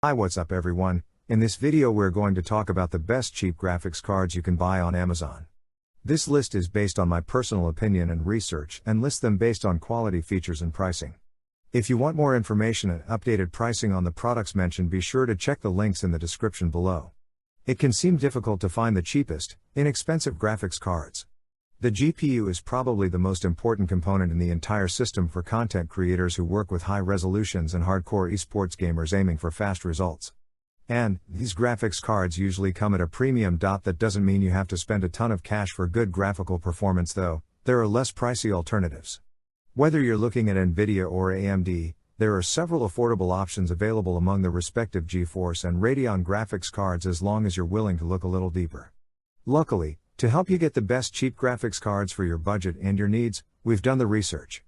Hi, what's up everyone? In this video we're going to talk about the best cheap graphics cards you can buy on Amazon. This list is based on my personal opinion and research and lists them based on quality, features and pricing. If you want more information and updated pricing on the products mentioned, be sure to check the links in the description below. It can seem difficult to find the cheapest, inexpensive graphics cards. The GPU is probably the most important component in the entire system for content creators who work with high resolutions and hardcore esports gamers aiming for fast results. And these graphics cards usually come at a premium. That doesn't mean you have to spend a ton of cash for good graphical performance though, there are less pricey alternatives. Whether you're looking at Nvidia or AMD, there are several affordable options available among the respective GeForce and Radeon graphics cards as long as you're willing to look a little deeper. Luckily, to help you get the best cheap graphics cards for your budget and your needs, we've done the research.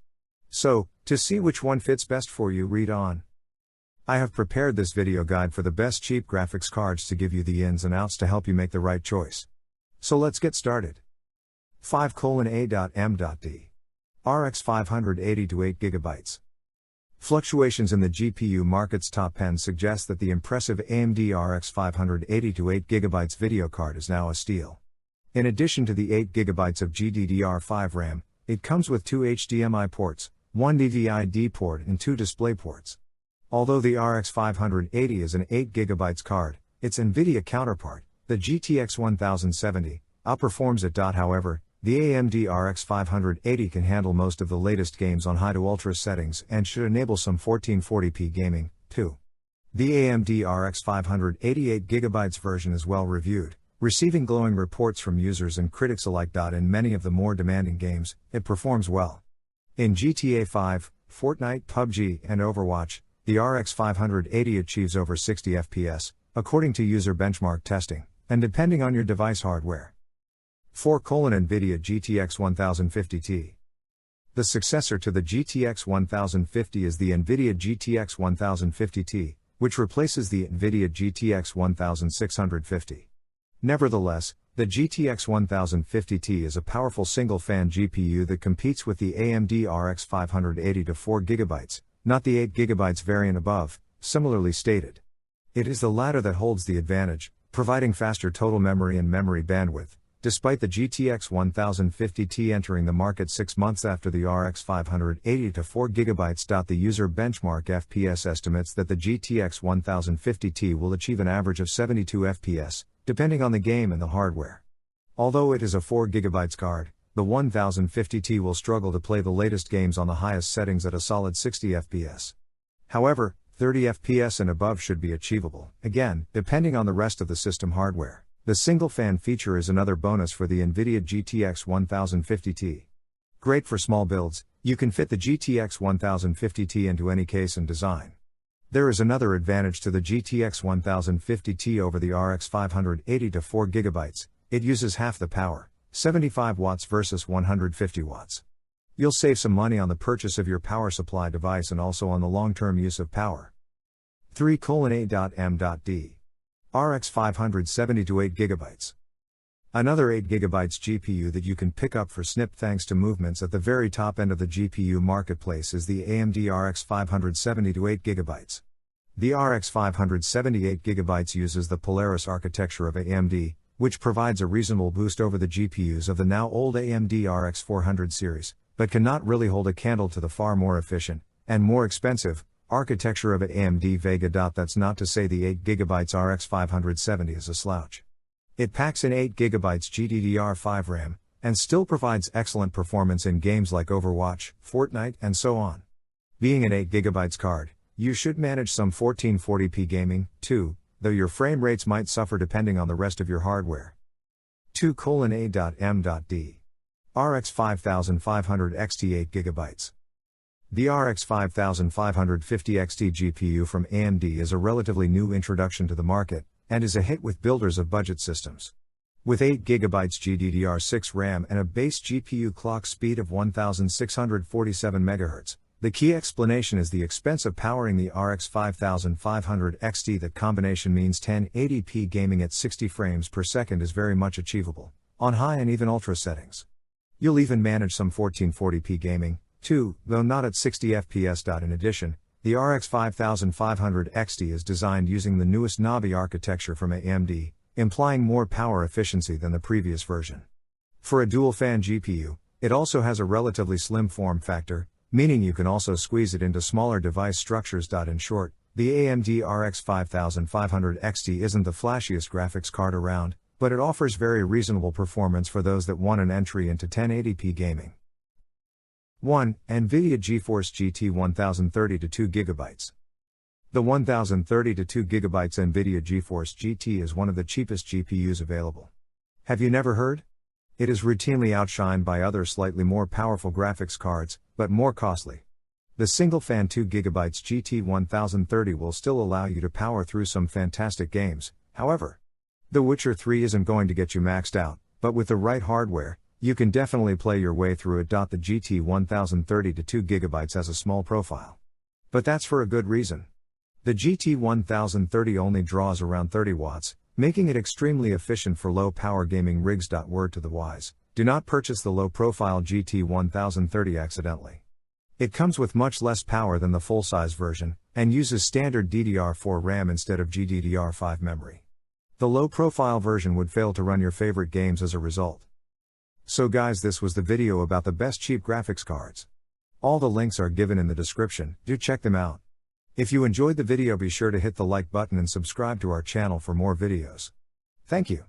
So, to see which one fits best for you, read on. I have prepared this video guide for the best cheap graphics cards to give you the ins and outs to help you make the right choice. So let's get started. 5:A.M.D. RX 580 to 8GB. Fluctuations in the GPU market's top end suggest that the impressive AMD RX 580 to 8GB video card is now a steal. In addition to the 8GB of GDDR5 RAM, it comes with 2 HDMI ports, 1 DVI-D port and 2 display ports. Although the RX 580 is an 8GB card, its Nvidia counterpart, the GTX 1070, outperforms it. However, the AMD RX 580 can handle most of the latest games on high to ultra settings and should enable some 1440p gaming, too. The AMD RX 580 8GB version is well reviewed, receiving glowing reports from users and critics alike. In many of the more demanding games, it performs well. In GTA 5, Fortnite, PUBG, and Overwatch, the RX 580 achieves over 60 FPS, according to user benchmark testing, and depending on your device hardware. 4:Nvidia GTX 1050Ti. The successor to the GTX 1050 is the Nvidia GTX 1050Ti, which replaces the Nvidia GTX 1650. Nevertheless, the GTX 1050Ti is a powerful single-fan GPU that competes with the AMD RX 580 to 4GB, not the 8GB variant above, similarly stated. It is the latter that holds the advantage, providing faster total memory and memory bandwidth, despite the GTX 1050Ti entering the market 6 months after the RX 580 to 4GB. The user benchmark FPS estimates that the GTX 1050Ti will achieve an average of 72 FPS, depending on the game and the hardware. Although it is a 4GB card, the 1050Ti will struggle to play the latest games on the highest settings at a solid 60 FPS. However, 30 FPS and above should be achievable, again, depending on the rest of the system hardware. The single-fan feature is another bonus for the Nvidia GTX 1050Ti. Great for small builds, you can fit the GTX 1050Ti into any case and design. There is another advantage to the GTX 1050Ti over the RX 580 to 4GB, it uses half the power, 75 watts versus 150 watts. You'll save some money on the purchase of your power supply device and also on the long-term use of power. 3:A.M.D. RX 570 to 8GB. Another 8GB GPU that you can pick up for snip thanks to movements at the very top end of the GPU marketplace is the AMD RX 570 to 8GB. The RX 570 8GB uses the Polaris architecture of AMD, which provides a reasonable boost over the GPUs of the now old AMD RX 400 series, but cannot really hold a candle to the far more efficient, and more expensive, architecture of AMD Vega. That's not to say the 8GB RX 570 is a slouch. It packs in 8GB GDDR5 RAM, and still provides excellent performance in games like Overwatch, Fortnite, and so on. Being an 8GB card, you should manage some 1440p gaming, too, though your frame rates might suffer depending on the rest of your hardware. 2:A.M.D. RX 5500 XT 8GB. The RX 5550 XT GPU from AMD is a relatively new introduction to the market, and is a hit with builders of budget systems. With 8GB GDDR6 RAM and a base GPU clock speed of 1647 MHz, the key explanation is the expense of powering the RX 5500 XT. That combination means 1080p gaming at 60 frames per second is very much achievable, on high and even ultra settings. You'll even manage some 1440p gaming, too, though not at 60 FPS. In addition, the RX 5500 XT is designed using the newest Navi architecture from AMD, implying more power efficiency than the previous version. For a dual-fan GPU, it also has a relatively slim form factor, meaning you can also squeeze it into smaller device structures. In short, the AMD RX 5500 XT isn't the flashiest graphics card around, but it offers very reasonable performance for those that want an entry into 1080p gaming. 1. Nvidia GeForce GT 1030 to 2GB. The 1030 to 2GB Nvidia GeForce GT is one of the cheapest GPUs available. Have you never heard? It is routinely outshined by other slightly more powerful graphics cards, but more costly. The single-fan 2GB GT 1030 will still allow you to power through some fantastic games, however. The Witcher 3 isn't going to get you maxed out, but with the right hardware, you can definitely play your way through it. The GT 1030 to 2GB has a small profile. But that's for a good reason. The GT 1030 only draws around 30 watts, making it extremely efficient for low-power gaming rigs. Word to the wise, do not purchase the low-profile GT 1030 accidentally. It comes with much less power than the full-size version, and uses standard DDR4 RAM instead of GDDR5 memory. The low-profile version would fail to run your favorite games as a result. So guys, this was the video about the best cheap graphics cards. All the links are given in the description, do check them out. If you enjoyed the video, be sure to hit the like button and subscribe to our channel for more videos. Thank you.